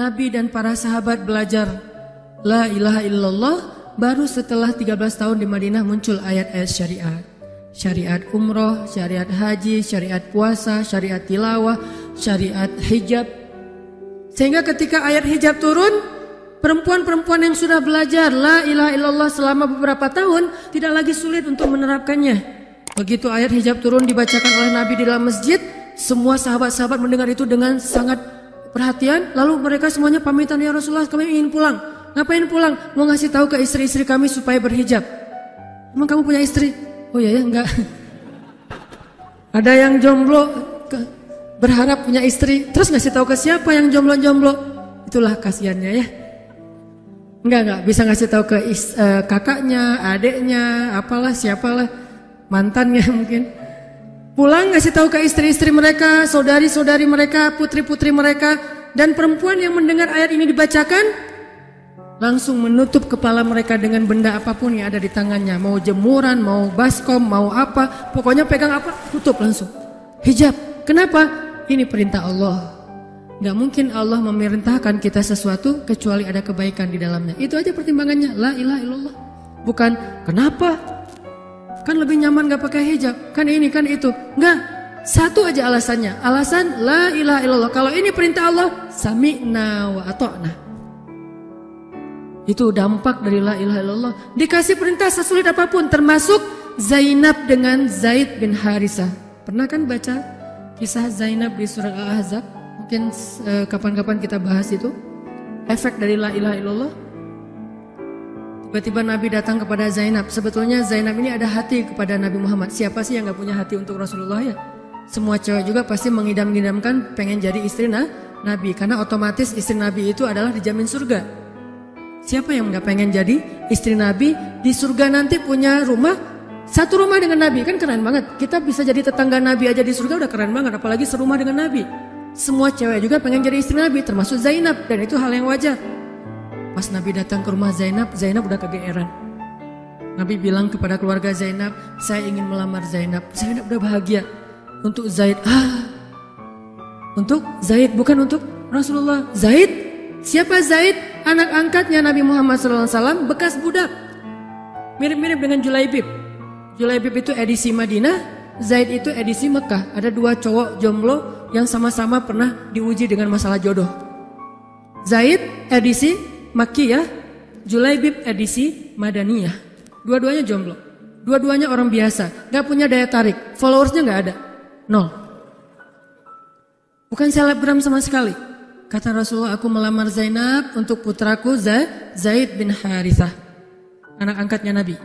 Nabi dan para sahabat belajar la ilaha illallah, baru setelah 13 tahun di Madinah muncul ayat-ayat syariat. Syariat umroh, syariat haji, syariat puasa, syariat tilawah, syariat hijab. Sehingga ketika ayat hijab turun, perempuan-perempuan yang sudah belajar la ilaha illallah selama beberapa tahun tidak lagi sulit untuk menerapkannya. Begitu ayat hijab turun dibacakan oleh Nabi di dalam masjid, semua sahabat-sahabat mendengar itu dengan sangat perhatian. Lalu mereka semuanya pamitan, ya Rasulullah kami ingin pulang. Ngapain pulang? Mau ngasih tahu ke istri-istri kami supaya berhijab. Emang kamu punya istri? Oh iya ya, enggak. Ada yang jomblo berharap punya istri, terus ngasih tahu ke siapa yang jomblo-jomblo? Itulah kasihannya ya. Enggak bisa ngasih tahu ke kakaknya, adiknya, apalah siapalah, mantannya mungkin. Pulang ngasih tahu ke istri-istri mereka, saudari-saudari mereka, putri-putri mereka, dan perempuan yang mendengar ayat ini dibacakan langsung menutup kepala mereka dengan benda apapun yang ada di tangannya, mau jemuran, mau baskom, mau apa, pokoknya pegang apa, tutup langsung. Hijab. Kenapa? Ini perintah Allah. Gak mungkin Allah memerintahkan kita sesuatu kecuali ada kebaikan di dalamnya. Itu aja pertimbangannya. La ilaha illallah. Bukan kenapa? Kan lebih nyaman gak pakai hijab. Kan ini, kan itu. Enggak. Satu aja alasannya. Alasan la ilaha illallah. Kalau ini perintah Allah, sami'na wa ata'na. Itu dampak dari la ilaha illallah. Dikasih perintah sesulit apapun, termasuk Zainab dengan Zaid bin Harisah. Pernah kan baca kisah Zainab di surat Al-Ahzab? Mungkin kapan-kapan kita bahas itu. Efek dari la ilaha illallah. Tiba-tiba Nabi datang kepada Zainab. Sebetulnya Zainab ini ada hati kepada Nabi Muhammad. Siapa sih yang gak punya hati untuk Rasulullah ya? Semua cewek juga pasti mengidam-idamkan pengen jadi istri Nabi. Karena otomatis istri Nabi itu adalah dijamin surga. Siapa yang gak pengen jadi istri Nabi? Di surga nanti punya rumah, satu rumah dengan Nabi. Kan keren banget. Kita bisa jadi tetangga Nabi aja di surga udah keren banget. Apalagi serumah dengan Nabi. Semua cewek juga pengen jadi istri Nabi, termasuk Zainab. Dan itu hal yang wajar. Pas Nabi datang ke rumah Zainab, Zainab udah kegeeran. Nabi bilang kepada keluarga Zainab, saya ingin melamar Zainab. Zainab udah bahagia. Untuk Zaid, untuk Zaid, bukan untuk Rasulullah. Zaid? Siapa Zaid? Anak angkatnya Nabi Muhammad SAW, bekas budak. Mirip-mirip dengan Julaibib. Julaibib itu edisi Madinah, Zaid itu edisi Mekah. Ada dua cowok jomblo yang sama-sama pernah diuji dengan masalah jodoh. Zaid edisi Makkiyah, Julaibib edisi Madaniyah. Dua-duanya jomblo. Dua-duanya orang biasa, gak punya daya tarik. Followersnya gak ada, 0. Bukan selebgram sama sekali. Kata Rasulullah, aku melamar Zainab untuk putraku Zaid bin Harithah, anak angkatnya Nabi.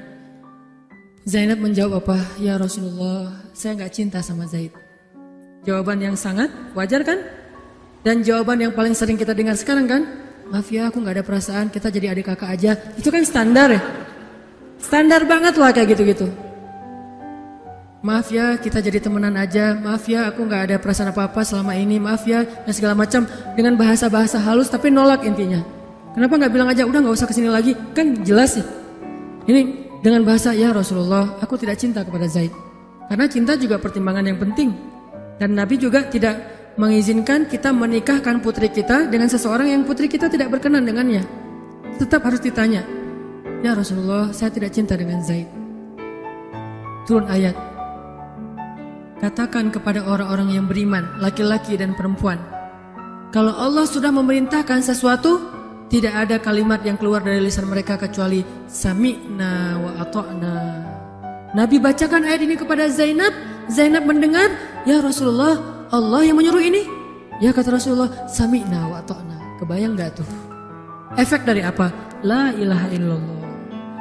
Zainab menjawab apa? Ya Rasulullah, saya gak cinta sama Zaid. Jawaban yang sangat wajar kan? Dan jawaban yang paling sering kita dengar sekarang kan? Maaf ya, aku gak ada perasaan, kita jadi adik kakak aja. Itu kan standar ya? Standar banget lah kayak gitu-gitu. Maaf ya, kita jadi temenan aja. Maaf ya, aku gak ada perasaan apa-apa selama ini. Maaf ya, dan segala macam. Dengan bahasa-bahasa halus tapi nolak intinya. Kenapa gak bilang aja, udah gak usah kesini lagi? Kan jelas sih. Ini dengan bahasa, ya Rasulullah, aku tidak cinta kepada Zaid. Karena cinta juga pertimbangan yang penting. Dan Nabi juga tidak mengizinkan kita menikahkan putri kita dengan seseorang yang putri kita tidak berkenan dengannya. Tetap harus ditanya, ya Rasulullah, saya tidak cinta dengan Zaid. Turun ayat. Katakan kepada orang-orang yang beriman, laki-laki dan perempuan, kalau Allah sudah memerintahkan sesuatu, tidak ada kalimat yang keluar dari lisan mereka kecuali sami'na wa ata'na. Nabi bacakan ayat ini kepada Zainab. Zainab mendengar, ya Rasulullah, Allah yang menyuruh ini. Ya kata Rasulullah, sami'na wa ata'na. Kebayang gak tuh? Efek dari apa? La ilaha illallah.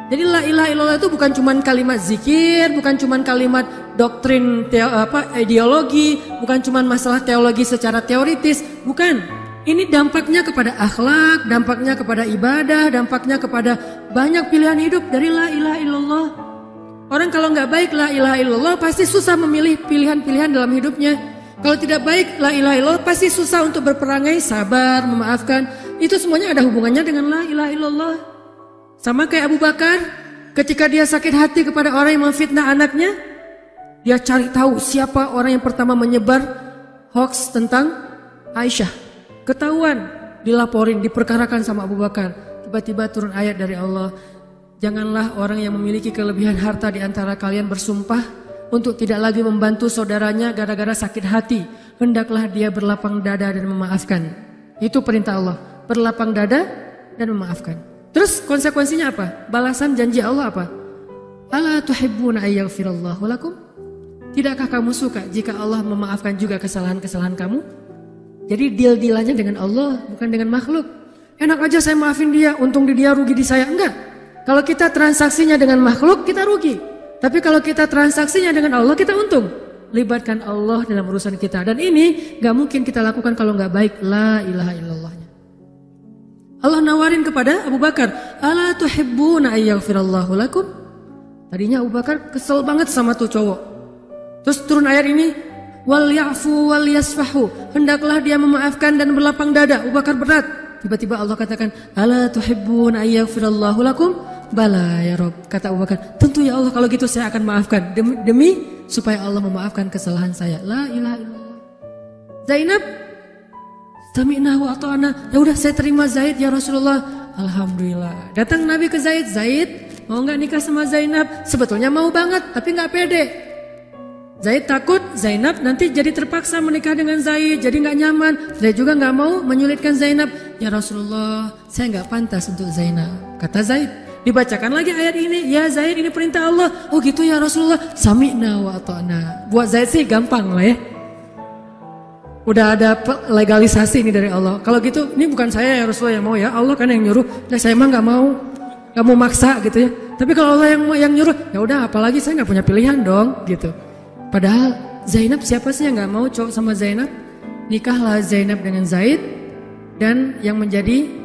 Jadi la ilaha illallah itu bukan cuma kalimat zikir, bukan cuma kalimat doktrin ideologi, bukan cuma masalah teologi secara teoritis, bukan. Ini dampaknya kepada akhlak, dampaknya kepada ibadah, dampaknya kepada banyak pilihan hidup dari la ilaha illallah. Orang kalau nggak baik la ilaha illallah pasti susah memilih pilihan-pilihan dalam hidupnya. Kalau tidak baik la ilaha illallah pasti susah untuk berperangai, sabar, memaafkan. Itu semuanya ada hubungannya dengan la ilaha illallah. Sama kayak Abu Bakar, ketika dia sakit hati kepada orang yang memfitnah anaknya, dia cari tahu siapa orang yang pertama menyebar hoax tentang Aisyah. Ketahuan, dilaporin, diperkarakan sama Abu Bakar. Tiba-tiba turun ayat dari Allah. Janganlah orang yang memiliki kelebihan harta di antara kalian bersumpah untuk tidak lagi membantu saudaranya gara-gara sakit hati. Hendaklah dia berlapang dada dan memaafkan. Itu perintah Allah. Berlapang dada dan memaafkan. Terus konsekuensinya apa? Balasan janji Allah apa? Ala tuhibbuna ayyaghfirallahu lakum? Tidakkah kamu suka jika Allah memaafkan juga kesalahan-kesalahan kamu? Jadi deal-dealannya dengan Allah, bukan dengan makhluk. Enak aja saya maafin dia, untung di dia, rugi di saya. Enggak. Kalau kita transaksinya dengan makhluk, kita rugi. Tapi kalau kita transaksinya dengan Allah, kita untung. Libatkan Allah dalam urusan kita. Dan ini gak mungkin kita lakukan kalau gak baik. La ilaha illallahnya. Allah nawarin kepada Abu Bakar, ala tuhibbuna ayyaghfirallahu lakum? Tadinya Abu Bakar kesel banget sama tuh cowok. Terus turun ayat ini, wal ya'fu wal yasfahu. Hendaklah dia memaafkan dan berlapang dada. Abu Bakar berat. Tiba-tiba Allah katakan, ala tuhibbuna ayyaghfirallahu lakum? Bala ya Rob. Kata Abu Bakar, tentu ya Allah kalau gitu saya akan maafkan. Demi supaya Allah memaafkan kesalahan saya. La ilaha illallah. Zainab, sami'na wa ata'na. Ya udah saya terima Zaid ya Rasulullah. Alhamdulillah. Datang Nabi ke Zaid. Zaid mau gak nikah sama Zainab? Sebetulnya mau banget tapi gak pede. Zaid takut Zainab nanti jadi terpaksa menikah dengan Zaid, jadi gak nyaman. Zaid juga gak mau menyulitkan Zainab. Ya Rasulullah, saya gak pantas untuk Zainab. Kata Zaid. Dibacakan lagi ayat ini. Ya Zaid, ini perintah Allah. Oh gitu ya Rasulullah. Sami'na wa ata'na. Buat Zaid sih gampang lah ya. Udah ada legalisasi ini dari Allah. Kalau gitu, ini bukan saya ya Rasulullah yang mau ya. Allah kan yang nyuruh. Ya saya emang gak mau. Gak mau maksa gitu ya. Tapi kalau Allah yang nyuruh, ya udah apalagi saya gak punya pilihan dong gitu. Padahal Zainab siapa sih yang gak mau cowok sama Zainab? Nikahlah Zainab dengan Zaid. Dan yang menjadi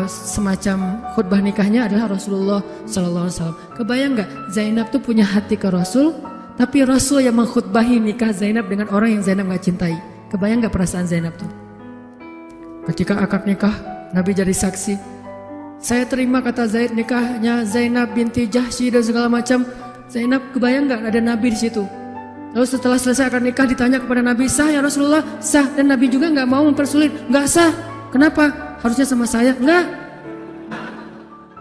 semacam khutbah nikahnya adalah Rasulullah SAW. Kebayang gak Zainab tuh punya hati ke Rasul, tapi Rasul yang mengkhutbahi nikah Zainab dengan orang yang Zainab gak cintai. Kebayang gak perasaan Zainab tuh? Ketika akad nikah, Nabi jadi saksi. Saya terima kata Zaid nikahnya Zainab binti Jahsy dan segala macam. Zainab, kebayang gak ada Nabi di situ? Lalu setelah selesai akad nikah ditanya kepada Nabi, sah ya Rasulullah? Sah. Dan Nabi juga gak mau mempersulit. Gak sah. Kenapa? Harusnya sama saya. Enggak.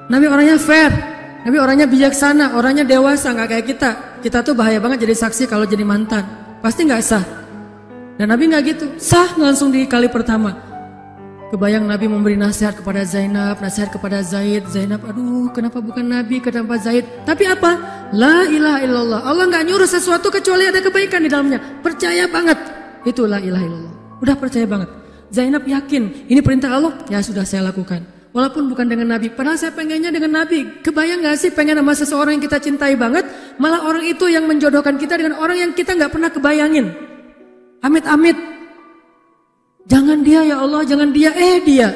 Nabi orangnya fair. Nabi orangnya bijaksana. Orangnya dewasa. Gak kayak kita. Kita tuh bahaya banget jadi saksi kalau jadi mantan. Pasti gak sah. Dan Nabi gak gitu. Sah langsung di kali pertama. Kebayang Nabi memberi nasihat kepada Zainab, nasihat kepada Zaid. Zainab, aduh kenapa bukan Nabi, kenapa Zaid? Tapi apa? La ilaha illallah. Allah gak nyuruh sesuatu kecuali ada kebaikan di dalamnya. Percaya banget. Itu la ilaha illallah. Udah percaya banget. Zainab yakin, ini perintah Allah, ya sudah saya lakukan. Walaupun bukan dengan Nabi, padahal saya pengennya dengan Nabi. Kebayang gak sih pengen sama seseorang yang kita cintai banget, malah orang itu yang menjodohkan kita dengan orang yang kita gak pernah kebayangin. Amit-amit. Jangan dia ya Allah, jangan dia, dia.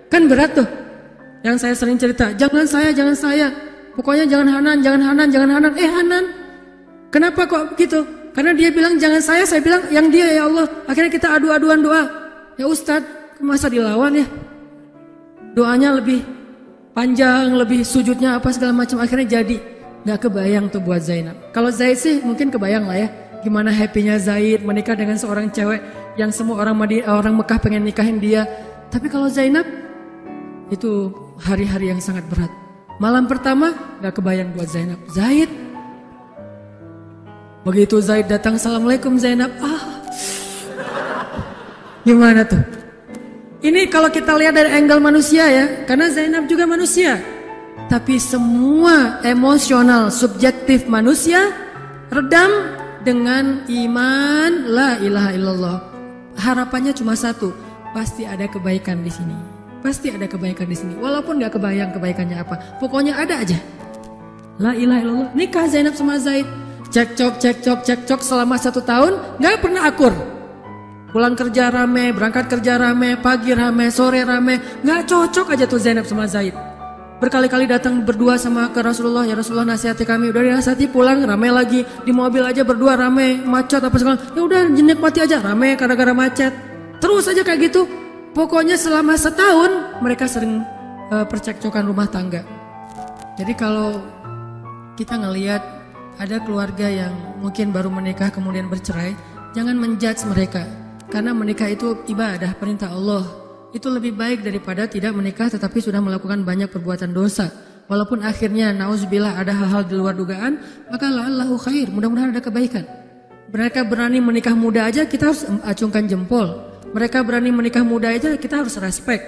Kan berat tuh. Yang saya sering cerita, jangan saya. Pokoknya jangan Hanan, Hanan. Kenapa kok begitu? Karena dia bilang jangan saya bilang yang dia ya Allah. Akhirnya kita adu-aduan doa. Ya Ustadz, masa dilawan ya? Doanya lebih panjang, lebih sujudnya apa segala macam. Akhirnya jadi. Gak kebayang tuh buat Zainab. Kalau Zaid sih mungkin kebayang lah ya. Gimana happynya Zaid menikah dengan seorang cewek yang semua orang Mekah pengen nikahin dia. Tapi kalau Zainab, itu hari-hari yang sangat berat. Malam pertama gak kebayang buat Zainab. Zaid. Begitu Zaid datang, assalamualaikum Zainab. Gimana tuh? Ini kalau kita lihat dari angle manusia ya, karena Zainab juga manusia. Tapi semua emosional subjektif manusia redam dengan iman la ilaha illallah. Harapannya cuma satu, pasti ada kebaikan di sini. Pasti ada kebaikan di sini. Walaupun gak kebayang kebaikannya apa, pokoknya ada aja. La ilaha illallah. Nikah Zainab sama Zaid. Cekcok selama 1 tahun, gak pernah akur. Pulang kerja rame, berangkat kerja rame, pagi rame, sore rame. Gak cocok aja tuh Zainab sama Zaid. Berkali-kali datang berdua sama ke Rasulullah. Ya Rasulullah nasihati kami. Udah dinasihati pulang rame lagi. Di mobil aja berdua rame, macet apa segala. Ya udah nikmati aja rame gara-gara macet. Terus aja kayak gitu. Pokoknya selama 1 tahun mereka sering percekcokan rumah tangga. Jadi kalau kita ngelihat ada keluarga yang mungkin baru menikah kemudian bercerai, jangan menjudge mereka. Karena menikah itu ibadah, perintah Allah. itu lebih baik daripada tidak menikah tetapi sudah melakukan banyak perbuatan dosa. Walaupun akhirnya nauzubillah ada hal-hal di luar dugaan, maka la'allahu khair, mudah-mudahan ada kebaikan. Mereka berani menikah muda aja kita harus acungkan jempol. Mereka berani menikah muda aja kita harus respect.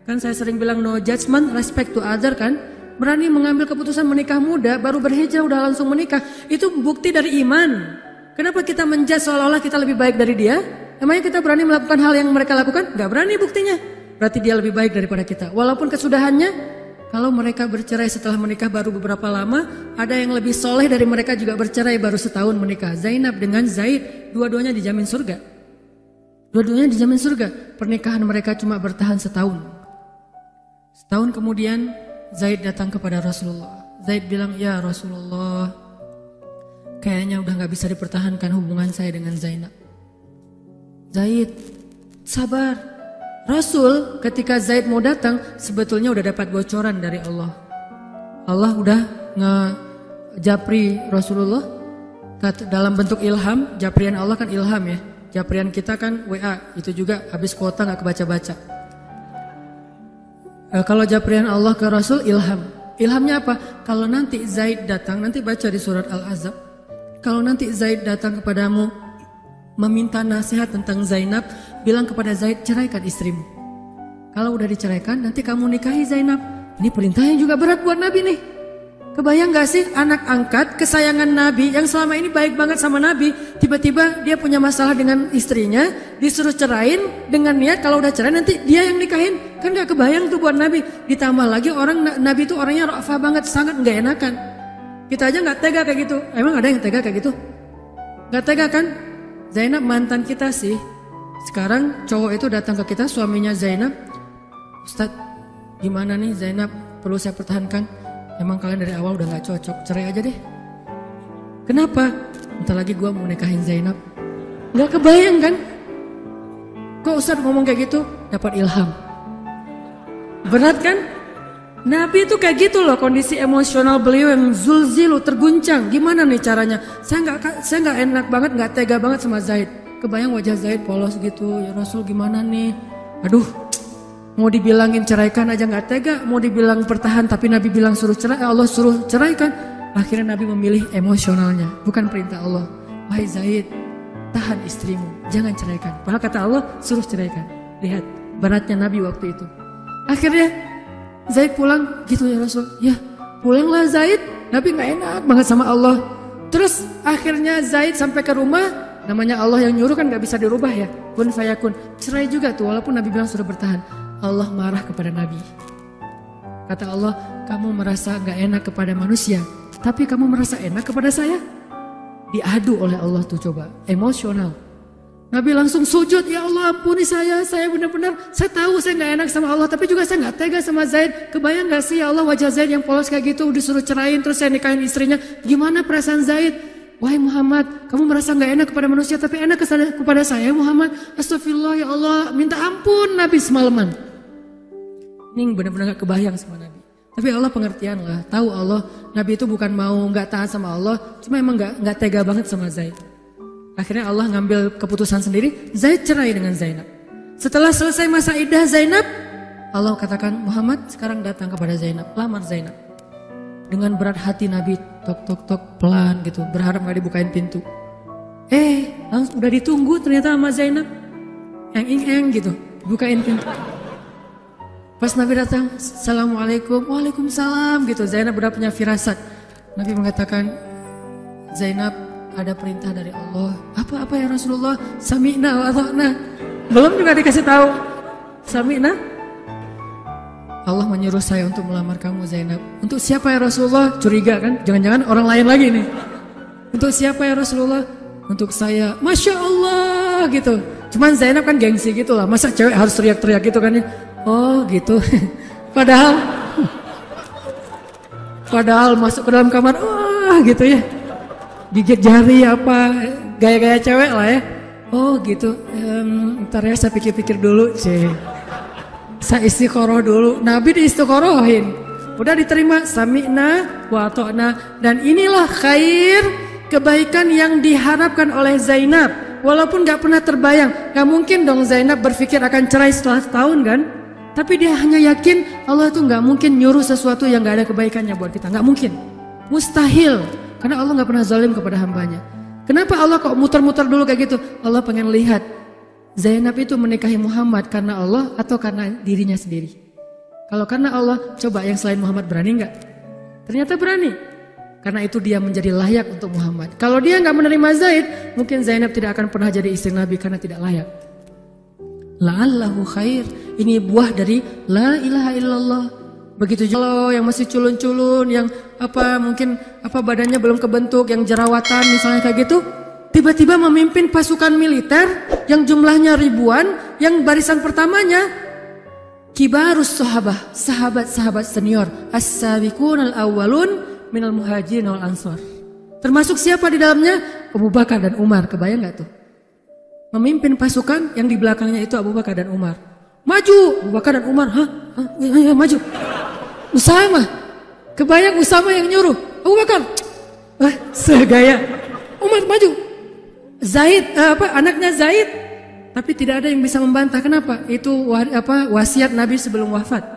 Kan saya sering bilang no judgment, respect to other kan. Berani mengambil keputusan menikah muda, baru berhijrah udah langsung menikah. Itu bukti dari iman. Kenapa kita menjudge seolah-olah kita lebih baik dari dia? Emangnya kita berani melakukan hal yang mereka lakukan? Gak berani buktinya. Berarti dia lebih baik daripada kita. Walaupun kesudahannya, kalau mereka bercerai setelah menikah baru beberapa lama, ada yang lebih soleh dari mereka juga bercerai baru setahun menikah. Zainab dengan Zaid, dua-duanya dijamin surga. Dua-duanya dijamin surga. Pernikahan mereka cuma bertahan setahun. Setahun kemudian, Zaid datang kepada Rasulullah. Zaid bilang, ya Rasulullah, kayaknya udah gak bisa dipertahankan hubungan saya dengan Zainab. Zaid, sabar. Rasul ketika Zaid mau datang, sebetulnya udah dapat bocoran dari Allah. Allah udah ngejapri Rasulullah dalam bentuk ilham. Japrian Allah kan ilham ya. Japrian kita kan WA, itu juga habis kuota gak kebaca-baca. Kalau japrian Allah ke Rasul ilham. Ilhamnya apa? Kalau nanti Zaid datang, nanti baca di surat Al-Ahzab. Kalau nanti Zaid datang kepadamu meminta nasihat tentang Zainab, bilang kepada Zaid, ceraikan istrimu. Kalau udah diceraikan, nanti kamu nikahi Zainab. Ini perintahnya juga berat buat Nabi nih. Kebayang gak sih anak angkat kesayangan Nabi yang selama ini baik banget sama Nabi, tiba-tiba dia punya masalah dengan istrinya, disuruh cerain dengan niat kalau udah cerai nanti dia yang nikahin. Kan gak kebayang tuh buat Nabi. Ditambah lagi Nabi itu orangnya ra'fah banget, sangat gak enakan. Kita aja gak tega kayak gitu. Emang ada yang tega kayak gitu? Gak tega kan? Zainab mantan kita sih. Sekarang cowok itu datang ke kita, suaminya Zainab. Ustadz, gimana nih Zainab? Perlu saya pertahankan? Emang kalian dari awal udah gak cocok, cerai aja deh. Kenapa? Bentar lagi gue mau nikahin Zainab. Gak kebayang kan? Kok Ustadz ngomong kayak gitu? Dapat ilham. Berat kan? Nabi itu kayak gitu loh, kondisi emosional beliau yang zulzilu, terguncang. Gimana nih caranya? Saya nggak enak banget, nggak tega banget sama Zaid. Kebayang wajah Zaid polos gitu. Ya Rasul gimana nih? Aduh, mau dibilangin ceraikan aja nggak tega, mau dibilang pertahan tapi Nabi bilang suruh cerai, Allah suruh ceraikan. Akhirnya Nabi memilih emosionalnya, bukan perintah Allah. Wahai Zaid, tahan istrimu, jangan ceraikan. Padahal kata Allah suruh ceraikan. Lihat beratnya Nabi waktu itu. Akhirnya Zaid pulang gitu ya Rasul. Ya pulanglah Zaid, Nabi gak enak banget sama Allah. Terus akhirnya Zaid sampai ke rumah, namanya Allah yang nyuruh kan gak bisa dirubah ya. Kun fayakun, cerai juga tuh walaupun Nabi bilang sudah bertahan. Allah marah kepada Nabi. Kata Allah, kamu merasa gak enak kepada manusia, tapi kamu merasa enak kepada saya. Diadu oleh Allah tuh coba, emosional. Nabi langsung sujud, ya Allah ampuni saya benar-benar, saya tahu saya gak enak sama Allah, tapi juga saya gak tega sama Zaid. Kebayang gak sih ya Allah wajah Zaid yang polos kayak gitu, disuruh cerain terus saya nikahin istrinya. Gimana perasaan Zaid? Wahai Muhammad, kamu merasa gak enak kepada manusia tapi enak kepada saya Muhammad. Astagfirullah ya Allah, minta ampun Nabi semalaman. Ini benar-benar gak kebayang sama Nabi. Tapi Allah pengertian lah, tahu Allah Nabi itu bukan mau gak taat sama Allah, cuma emang gak tega banget sama Zaid. Akhirnya Allah ngambil keputusan sendiri, Zaid cerai dengan Zainab. Setelah selesai masa iddah Zainab, Allah katakan, Muhammad sekarang datang kepada Zainab, lamar Zainab. Dengan berat hati Nabi tok pelan gitu, berharap gak dibukain pintu. Langsung udah ditunggu ternyata sama Zainab. Eng gitu, bukain pintu. Pas Nabi datang, Assalamualaikum, Waalaikumsalam gitu. Zainab udah punya firasat. Nabi mengatakan, Zainab, ada perintah dari Allah. Apa ya Rasulullah? Sami'na wa ata'na. Belum juga dikasih tahu. Sami'na. Allah menyuruh saya untuk melamar kamu Zainab. Untuk siapa ya Rasulullah? Curiga kan? Jangan-jangan orang lain lagi nih. Untuk siapa ya Rasulullah? Untuk saya. Masya Allah gitu. Cuman Zainab kan gengsi gitu lah. Masa cewek harus teriak-teriak gitu kan ya? Oh gitu. Padahal masuk ke dalam kamar. Gitu ya. Gigit jari apa, gaya-gaya cewek lah ya. Oh gitu, ntar ya saya pikir-pikir dulu sih. Saya istiqoroh dulu, Nabi diistiqorohin. Udah diterima, sami'na wa ata'na. Dan inilah khair, kebaikan yang diharapkan oleh Zainab. walaupun gak pernah terbayang, gak mungkin dong Zainab berpikir akan cerai setelah setahun kan. Tapi dia hanya yakin Allah tuh gak mungkin nyuruh sesuatu yang gak ada kebaikannya buat kita. Gak mungkin, mustahil. Karena Allah gak pernah zalim kepada hambanya. Kenapa Allah kok muter-muter dulu kayak gitu? Allah pengen lihat Zainab itu menikahi Muhammad karena Allah atau karena dirinya sendiri. Kalau karena Allah, coba yang selain Muhammad berani gak? Ternyata berani. Karena itu dia menjadi layak untuk Muhammad. Kalau dia nggak menerima Zaid, mungkin Zainab tidak akan pernah jadi istri Nabi karena tidak layak. La'allahu khair. Ini buah dari la ilaha illallah. Begitu juga yang masih culun-culun, yang mungkin badannya belum kebentuk, yang jerawatan misalnya kayak gitu, tiba-tiba memimpin pasukan militer yang jumlahnya ribuan, yang barisan pertamanya kibarus sahabah, sahabat-sahabat senior, as-sabiqun al-awwalun minal muhajirin wal ansor. Termasuk siapa di dalamnya? Abu Bakar dan Umar. Kebayang gak tuh? Memimpin pasukan yang di belakangnya itu Abu Bakar dan Umar. Maju! Abu Bakar dan Umar. Ya, maju. Usama. Kebayang Usama yang nyuruh. Abu Bakar. Segaya. Umar maju. Zaid, anaknya Zaid. Tapi tidak ada yang bisa membantah. Kenapa? Itu wasiat Nabi sebelum wafat.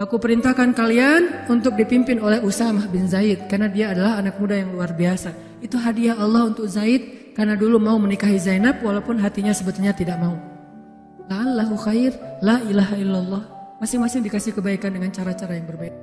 Aku perintahkan kalian untuk dipimpin oleh Usamah bin Zaid karena dia adalah anak muda yang luar biasa. Itu hadiah Allah untuk Zaid karena dulu mau menikahi Zainab walaupun hatinya sebetulnya tidak mau. La'allahu khair, la ilaha illallah. Masing-masing dikasih kebaikan dengan cara-cara yang berbeda.